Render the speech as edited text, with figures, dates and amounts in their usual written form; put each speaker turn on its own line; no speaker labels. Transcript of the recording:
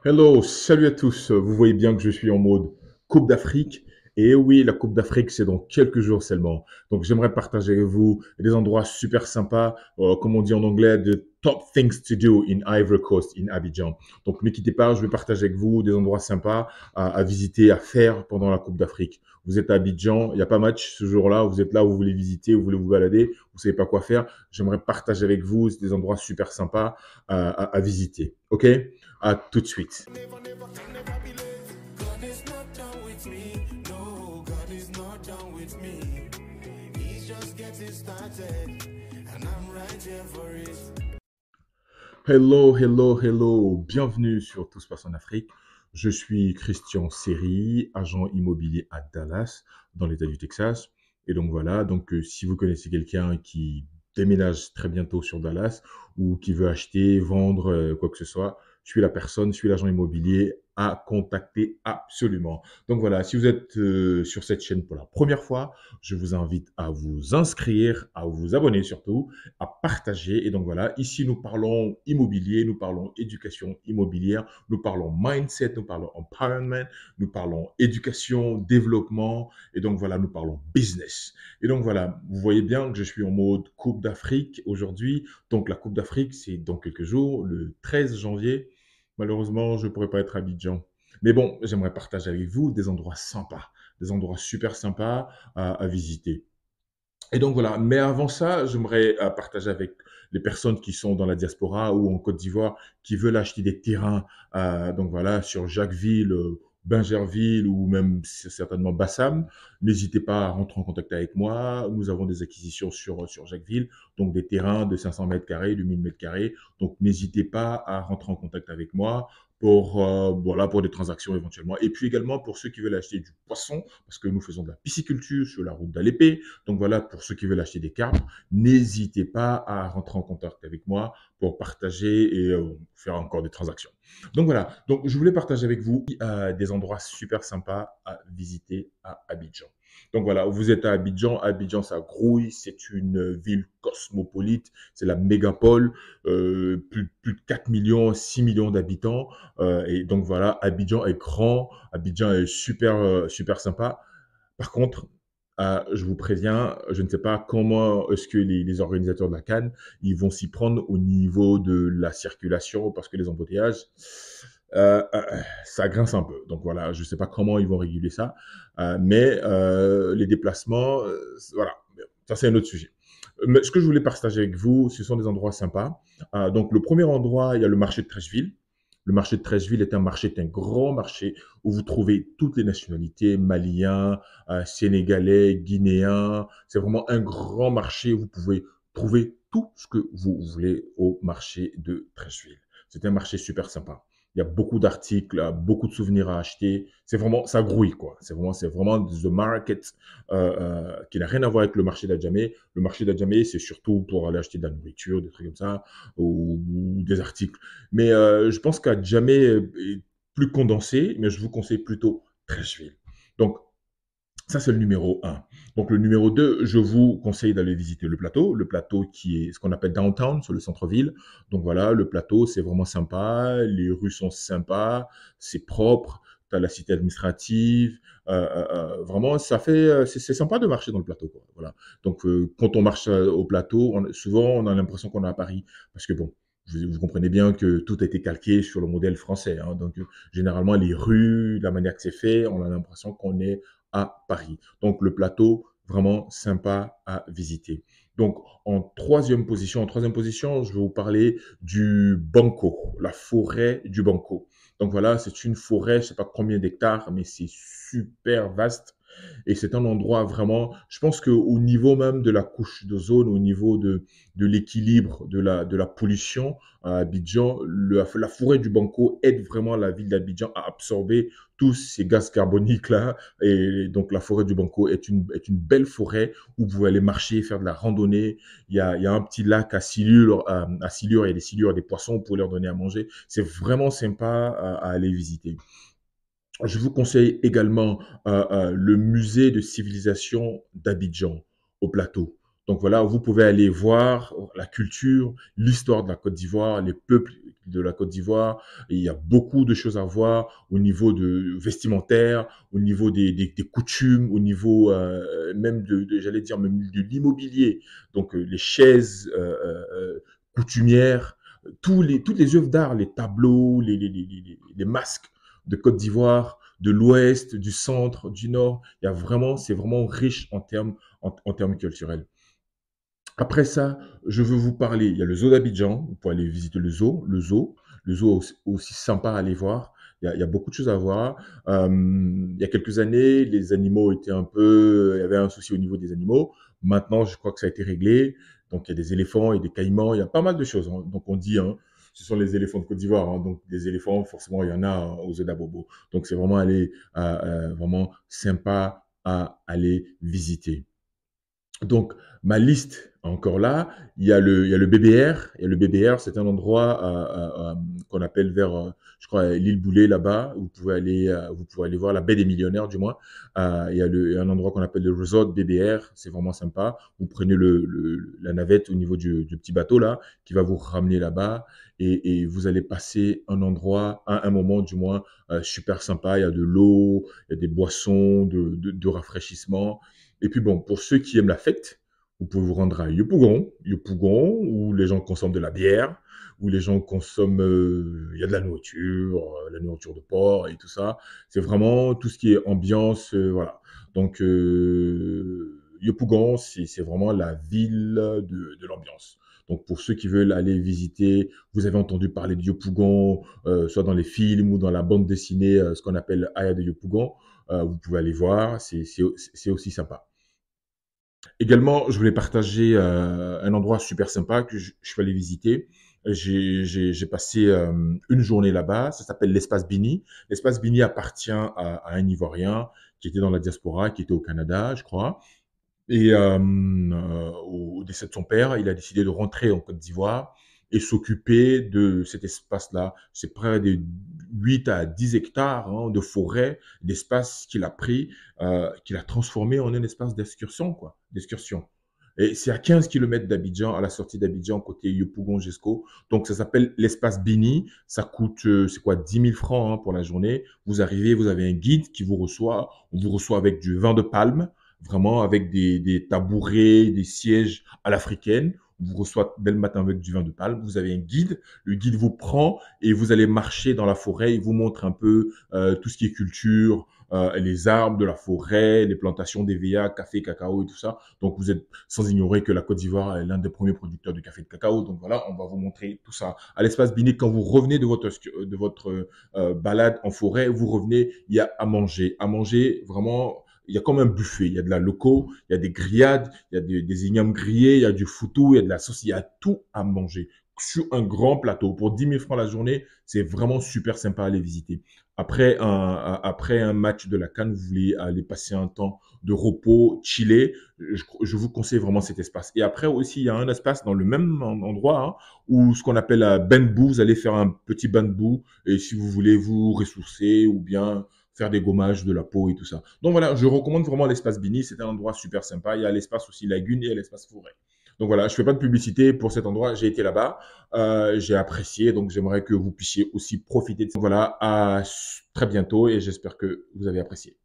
Hello, salut à tous. Vous voyez bien que je suis en mode Coupe d'Afrique. Et oui, la Coupe d'Afrique, c'est dans quelques jours seulement. Donc, j'aimerais partager avec vous des endroits super sympas, comme on dit en anglais, the top things to do in Ivory Coast, in Abidjan. Donc, ne quittez pas, je vais partager avec vous des endroits sympas à visiter, à faire pendant la Coupe d'Afrique. Vous êtes à Abidjan, il n'y a pas match ce jour-là, vous êtes là, vous voulez visiter, vous voulez vous balader, vous savez pas quoi faire. J'aimerais partager avec vous des endroits super sympas à visiter. OK? À tout de suite.
God is not done with me. No, God is not done with me. He's just getting started, and I'm right here for it.
Hello, hello, hello. Bienvenue sur Tout se passe en Afrique. Je suis Christian Seri, agent immobilier à Dallas, dans l'État du Texas. Et donc voilà, si vous connaissez quelqu'un qui déménage très bientôt sur Dallas ou qui veut acheter, vendre, quoi que ce soit, je suis la personne, je suis l'agent immobilier à contacter absolument. Donc voilà, si vous êtes sur cette chaîne pour la première fois, je vous invite à vous inscrire, à vous abonner surtout, à partager. Et donc voilà, ici nous parlons immobilier, nous parlons éducation immobilière, nous parlons mindset, nous parlons empowerment, nous parlons éducation, développement, et donc voilà, nous parlons business. Et donc voilà, vous voyez bien que je suis en mode Coupe d'Afrique aujourd'hui. Donc la Coupe d'Afrique, c'est dans quelques jours, le 13 janvier. Malheureusement, je ne pourrai pas être à Abidjan. Mais bon, j'aimerais partager avec vous des endroits sympas, des endroits super sympas à visiter. Et donc voilà, mais avant ça, j'aimerais partager avec les personnes qui sont dans la diaspora ou en Côte d'Ivoire qui veulent acheter des terrains, donc voilà, sur Jacquesville, Bingerville ou même certainement Bassam. N'hésitez pas à rentrer en contact avec moi. Nous avons des acquisitions sur Jacquesville, donc des terrains de 500 mètres carrés, de 1000 mètres carrés. Donc n'hésitez pas à rentrer en contact avec moi pour, voilà, pour des transactions éventuellement. Et puis également pour ceux qui veulent acheter du poisson, parce que nous faisons de la pisciculture sur la route d'Alépé. Donc voilà, pour ceux qui veulent acheter des carpes, n'hésitez pas à rentrer en contact avec moi pour partager et faire encore des transactions. Donc voilà, donc je voulais partager avec vous des endroits super sympas à visiter à Abidjan. Donc voilà, vous êtes à Abidjan, Abidjan ça grouille, c'est une ville cosmopolite, c'est la mégapole, plus de 4 millions, 6 millions d'habitants. Et donc voilà, Abidjan est grand, Abidjan est super sympa. Par contre, je vous préviens, je ne sais pas comment est-ce que les organisateurs de la CAN ils vont s'y prendre au niveau de la circulation parce que les embouteillages, ça grince un peu. Donc voilà, je ne sais pas comment ils vont réguler ça, mais les déplacements, voilà, ça c'est un autre sujet. Mais ce que je voulais partager avec vous, ce sont des endroits sympas. Donc le premier endroit, il y a le marché de Treichville. Le marché de Treichville est un grand marché où vous trouvez toutes les nationalités, maliens, sénégalais, guinéens. C'est vraiment un grand marché où vous pouvez trouver tout ce que vous voulez au marché de Treichville. C'est un marché super sympa. Il y a beaucoup d'articles, beaucoup de souvenirs à acheter. C'est vraiment, ça grouille, quoi. C'est vraiment the market qui n'a rien à voir avec le marché d'Adjamé. Le marché d'Adjamé, c'est surtout pour aller acheter de la nourriture, des trucs comme ça, ou des articles. Mais je pense qu'Adjamé est plus condensé, mais je vous conseille plutôt Treichville. Donc, ça, c'est le numéro un. Donc, le numéro 2, je vous conseille d'aller visiter le plateau qui est ce qu'on appelle downtown, sur le centre-ville. Donc voilà, le plateau, c'est vraiment sympa, les rues sont sympas, c'est propre, tu as la cité administrative, vraiment, c'est sympa de marcher dans le plateau, quoi. Voilà. Donc, quand on marche au plateau, souvent, on a l'impression qu'on est à Paris, parce que bon, vous comprenez bien que tout a été calqué sur le modèle français, hein. Donc, généralement, les rues, la manière que c'est fait, on a l'impression qu'on est à Paris. Donc le plateau, vraiment sympa à visiter. Donc en troisième position, je vais vous parler du Banco, la forêt du Banco. Donc voilà, c'est une forêt, je ne sais pas combien d'hectares, mais c'est super vaste. Et c'est un endroit vraiment, je pense qu'au niveau même de la couche d'ozone, au niveau de l'équilibre de la pollution à Abidjan, la forêt du Banco aide vraiment la ville d'Abidjan à absorber tous ces gaz carboniques-là. Et donc, la forêt du Banco est une belle forêt où vous pouvez aller marcher, faire de la randonnée. Il y a un petit lac à Silure, il y a des silures, des poissons pour leur donner à manger. C'est vraiment sympa à aller visiter. Je vous conseille également le musée de civilisation d'Abidjan au plateau. Donc voilà, vous pouvez aller voir la culture, l'histoire de la Côte d'Ivoire, les peuples de la Côte d'Ivoire. Il y a beaucoup de choses à voir au niveau de vestimentaire, au niveau des coutumes, au niveau même j'allais dire même de l'immobilier. Donc les chaises coutumières, toutes les œuvres d'art, les tableaux, les masques de Côte d'Ivoire, de l'Ouest, du Centre, du Nord. Il y a vraiment, c'est vraiment riche en termes culturels. Après ça, je veux vous parler. Il y a le zoo d'Abidjan. Vous pouvez aller visiter le zoo aussi sympa à aller voir. Il y a beaucoup de choses à voir. Il y a quelques années, les animaux étaient un peu, il y avait un souci au niveau des animaux. Maintenant, je crois que ça a été réglé. Donc, il y a des éléphants et des caïmans. Il y a pas mal de choses, hein. Donc, on dit, hein, ce sont les éléphants de Côte d'Ivoire, hein. Donc, des éléphants, forcément, il y en a aux zoo d'Abobo. Donc, c'est vraiment vraiment sympa à aller visiter. Donc, ma liste, encore là, il y a le BBR. Et le BBR, c'est un endroit qu'on appelle vers, je crois, l'île Boulay, là-bas. Vous pouvez aller voir la baie des millionnaires, du moins. Il y a un endroit qu'on appelle le resort BBR. C'est vraiment sympa. Vous prenez la navette au niveau du petit bateau, là, qui va vous ramener là-bas. Et vous allez passer un moment, du moins, super sympa. Il y a de l'eau, il y a des boissons, de rafraîchissement. Et puis bon, pour ceux qui aiment la fête, vous pouvez vous rendre à Yopougon, où les gens consomment de la bière, où les gens consomment, il y a de la nourriture de porc et tout ça. C'est vraiment tout ce qui est ambiance, voilà. Donc, Yopougon, c'est vraiment la ville de l'ambiance. Donc, pour ceux qui veulent aller visiter, vous avez entendu parler de Yopougon, soit dans les films ou dans la bande dessinée, ce qu'on appelle Aya de Yopougon. Vous pouvez aller voir, c'est aussi sympa. Également, je voulais partager un endroit super sympa que je suis allé visiter. J'ai passé une journée là-bas. Ça s'appelle l'Espace Bini. L'Espace Bini appartient à un Ivoirien qui était dans la diaspora, qui était au Canada, je crois. Et au décès de son père, il a décidé de rentrer en Côte d'Ivoire et s'occuper de cet espace-là. C'est près de 8 à 10 hectares, hein, de forêt, d'espace qu'il a pris, qu'il a transformé en un espace d'excursion, quoi, d'excursion. Et c'est à 15 kilomètres d'Abidjan, à la sortie d'Abidjan, côté Yopougon-Jesco. Donc, ça s'appelle l'espace Bini. Ça coûte, c'est quoi, 10 000 francs, hein, pour la journée. Vous arrivez, vous avez un guide qui vous reçoit. On vous reçoit avec du vin de palme, vraiment avec des tabourets, des sièges à l'africaine. On vous reçoit dès le matin avec du vin de palme. Vous avez un guide. Le guide vous prend et vous allez marcher dans la forêt. Il vous montre un peu tout ce qui est culture, les arbres de la forêt, les plantations d'EVA, café, cacao et tout ça. Donc, vous êtes sans ignorer que la Côte d'Ivoire est l'un des premiers producteurs de café et de cacao. Donc, voilà, on va vous montrer tout ça. À l'espace Bini, quand vous revenez de votre balade en forêt, vous revenez, il y a à manger. À manger, vraiment, il y a comme un buffet. Il y a de la loco, il y a des grillades, il y a des ignames grillés, il y a du foutou, il y a de la sauce, il y a tout à manger sur un grand plateau. Pour 10 000 francs la journée, c'est vraiment super sympa à aller visiter. Après un match de la CAN, vous voulez aller passer un temps de repos, chiller, je vous conseille vraiment cet espace. Et après aussi, il y a un espace dans le même endroit, hein, où ce qu'on appelle un bain de boue, vous allez faire un petit bain de boue, et si vous voulez vous ressourcer ou bien faire des gommages de la peau et tout ça. Donc voilà, je recommande vraiment l'espace Bini, c'est un endroit super sympa. Il y a l'espace aussi lagune et l'espace forêt. Donc voilà, je fais pas de publicité pour cet endroit, j'ai été là-bas, j'ai apprécié, donc j'aimerais que vous puissiez aussi profiter de ça. Voilà, à très bientôt et j'espère que vous avez apprécié.